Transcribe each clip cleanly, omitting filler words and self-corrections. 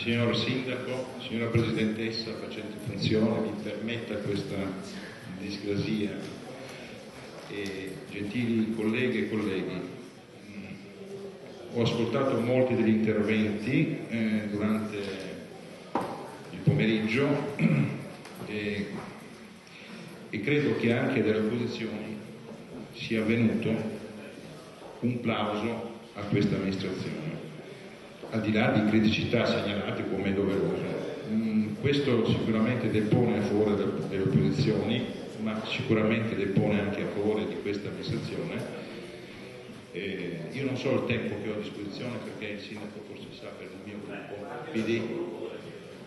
Signor Sindaco, signora Presidentessa facente funzione, mi permetta questa discrasia e gentili colleghe e colleghi, ho ascoltato molti degli interventi durante il pomeriggio e credo che anche dalle opposizioni sia avvenuto un plauso a questa amministrazione, al di là di criticità segnalate come è doveroso. Questo sicuramente depone a favore delle opposizioni, ma sicuramente depone anche a favore di questa amministrazione. Io non so il tempo che ho a disposizione, perché il sindaco forse sa per il mio gruppo PD,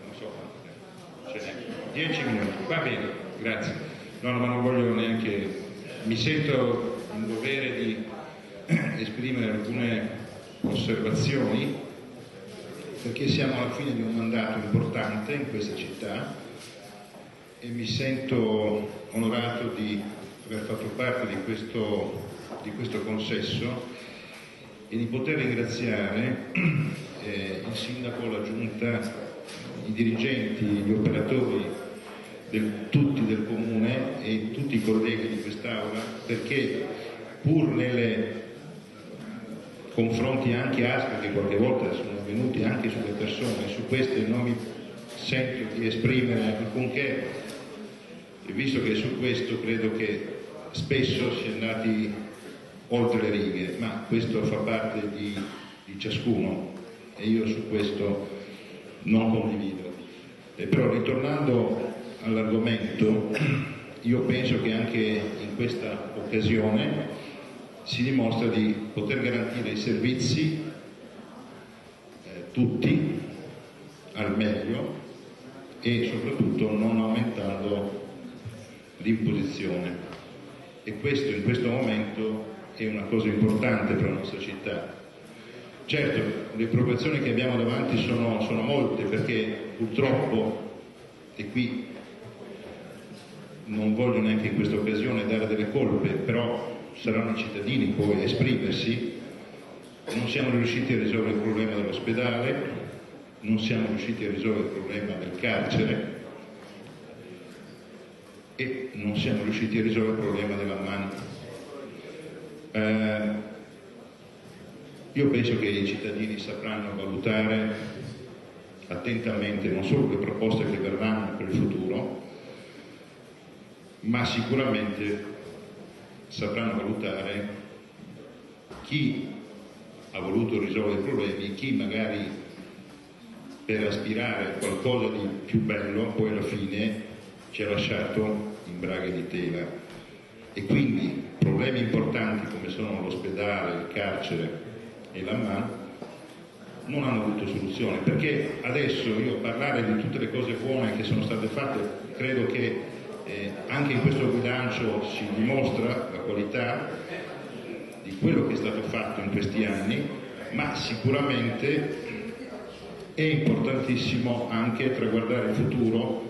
non so quanto tempo, ce n'è 10 minuti, va bene, grazie. No, ma non voglio neanche, mi sento in dovere di esprimere alcune osservazioni, perché siamo alla fine di un mandato importante in questa città e mi sento onorato di aver fatto parte di questo consesso e di poter ringraziare il sindaco, la giunta, i dirigenti, gli operatori tutti del comune e tutti i colleghi di quest'Aula, perché pur nelle confronti anche aspri che qualche volta sono avvenuti anche sulle persone, su queste non mi sento di esprimere alcunché, visto che su questo credo che spesso si è andati oltre le righe, ma questo fa parte di ciascuno e io su questo non condivido. Però ritornando all'argomento, io penso che anche in questa occasione si dimostra di poter garantire i servizi tutti al meglio e soprattutto non aumentando l'imposizione, e questo in questo momento è una cosa importante per la nostra città. Certo, le preoccupazioni che abbiamo davanti sono molte, perché purtroppo, e qui non voglio neanche in questa occasione dare delle colpe, però saranno i cittadini poi a esprimersi, non siamo riusciti a risolvere il problema dell'ospedale, non siamo riusciti a risolvere il problema del carcere e non siamo riusciti a risolvere il problema dell'Amman. Io penso che i cittadini sapranno valutare attentamente non solo le proposte che verranno per il futuro, ma sicuramente sapranno valutare chi ha voluto risolvere i problemi, chi magari per aspirare a qualcosa di più bello poi alla fine ci ha lasciato in braghe di tela. E quindi problemi importanti come sono l'ospedale, il carcere e l'Amman non hanno avuto soluzione, perché adesso io parlare di tutte le cose buone che sono state fatte, credo che anche in questo bilancio si dimostra la qualità di quello che è stato fatto in questi anni, ma sicuramente è importantissimo anche traguardare il futuro,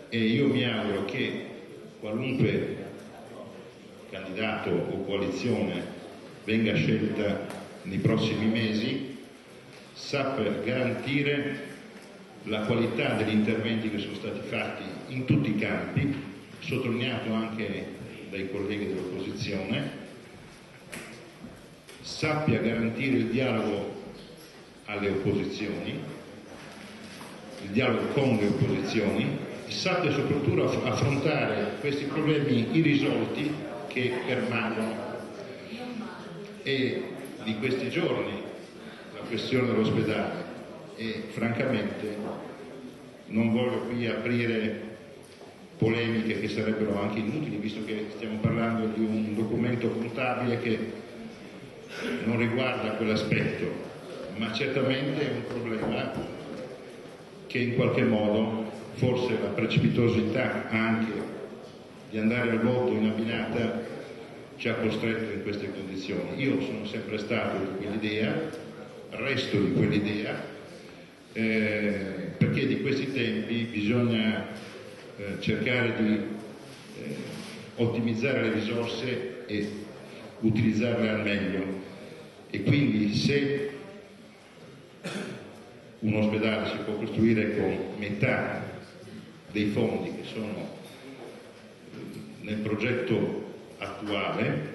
e io mi auguro che qualunque candidato o coalizione venga scelta nei prossimi mesi sappia garantire la qualità degli interventi che sono stati fatti in tutti i campi, sottolineato anche dai colleghi dell'opposizione, sappia garantire il dialogo alle opposizioni, il dialogo con le opposizioni, e sappia soprattutto affrontare questi problemi irrisolti che permangono. E di questi giorni la questione dell'ospedale, e francamente non voglio qui aprire polemiche che sarebbero anche inutili, visto che stiamo parlando di un documento contabile che non riguarda quell'aspetto, ma certamente è un problema che in qualche modo forse la precipitosità anche di andare al voto in abbinata ci ha costretto in queste condizioni. Io sono sempre stato di quell'idea, resto di quell'idea, perché di questi tempi bisogna cercare di ottimizzare le risorse e utilizzarle al meglio, e quindi se un ospedale si può costruire con metà dei fondi che sono nel progetto attuale,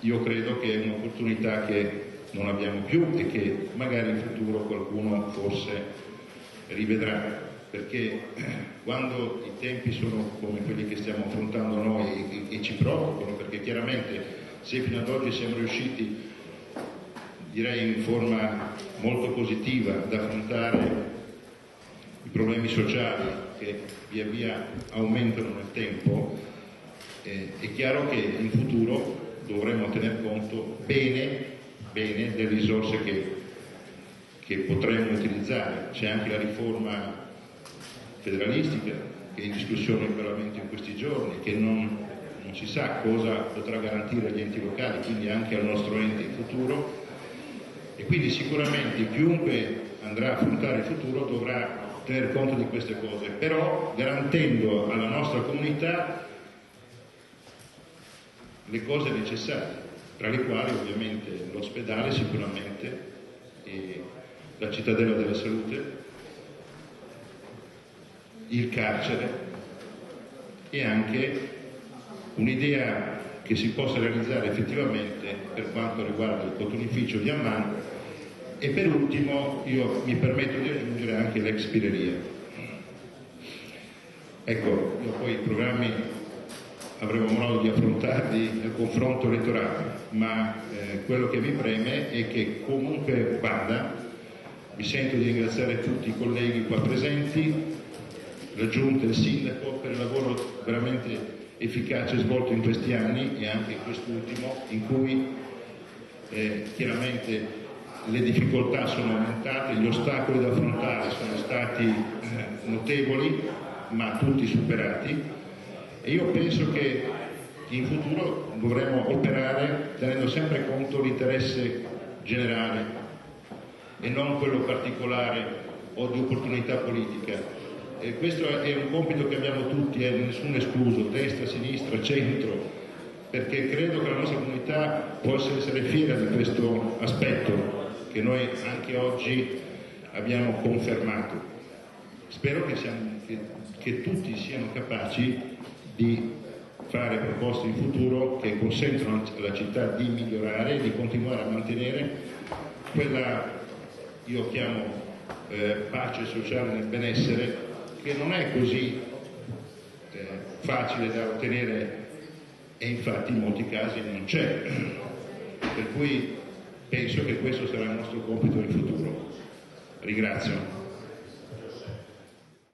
io credo che è un'opportunità che non abbiamo più e che magari in futuro qualcuno forse rivedrà, perché quando i tempi sono come quelli che stiamo affrontando noi e ci preoccupano, perché chiaramente se fino ad oggi siamo riusciti, direi in forma molto positiva, ad affrontare i problemi sociali che via via aumentano nel tempo, è chiaro che in futuro dovremo tener conto bene delle risorse che potremmo utilizzare. C'è anche la riforma federalistica che è in discussione in Parlamento in questi giorni, che non si sa cosa potrà garantire agli enti locali, quindi anche al nostro ente in futuro, e quindi sicuramente chiunque andrà a affrontare il futuro dovrà tener conto di queste cose, però garantendo alla nostra comunità le cose necessarie, tra le quali ovviamente l'ospedale sicuramente, e la cittadella della salute, il carcere e anche un'idea che si possa realizzare effettivamente per quanto riguarda il cotonificio di Amman, e per ultimo io mi permetto di aggiungere anche l'ex Pireria. Ecco, io poi i programmi avremo modo di affrontarli nel confronto elettorale, ma quello che mi preme è che comunque vada, mi sento di ringraziare tutti i colleghi qua presenti, la Giunta e il Sindaco per il lavoro veramente efficace svolto in questi anni e anche in quest'ultimo, in cui chiaramente le difficoltà sono aumentate, gli ostacoli da affrontare sono stati notevoli, ma tutti superati, e io penso che in futuro dovremo operare tenendo sempre conto dell'interesse generale e non quello particolare o di opportunità politica. E questo è un compito che abbiamo tutti, nessuno escluso, destra, sinistra, centro, perché credo che la nostra comunità possa essere fiera di questo aspetto che noi anche oggi abbiamo confermato. Spero che tutti siano capaci di fare proposte in futuro che consentano alla città di migliorare e di continuare a mantenere quella, io chiamo pace sociale nel benessere, che non è così facile da ottenere e infatti in molti casi non c'è, per cui penso che questo sarà il nostro compito in futuro. Ringrazio.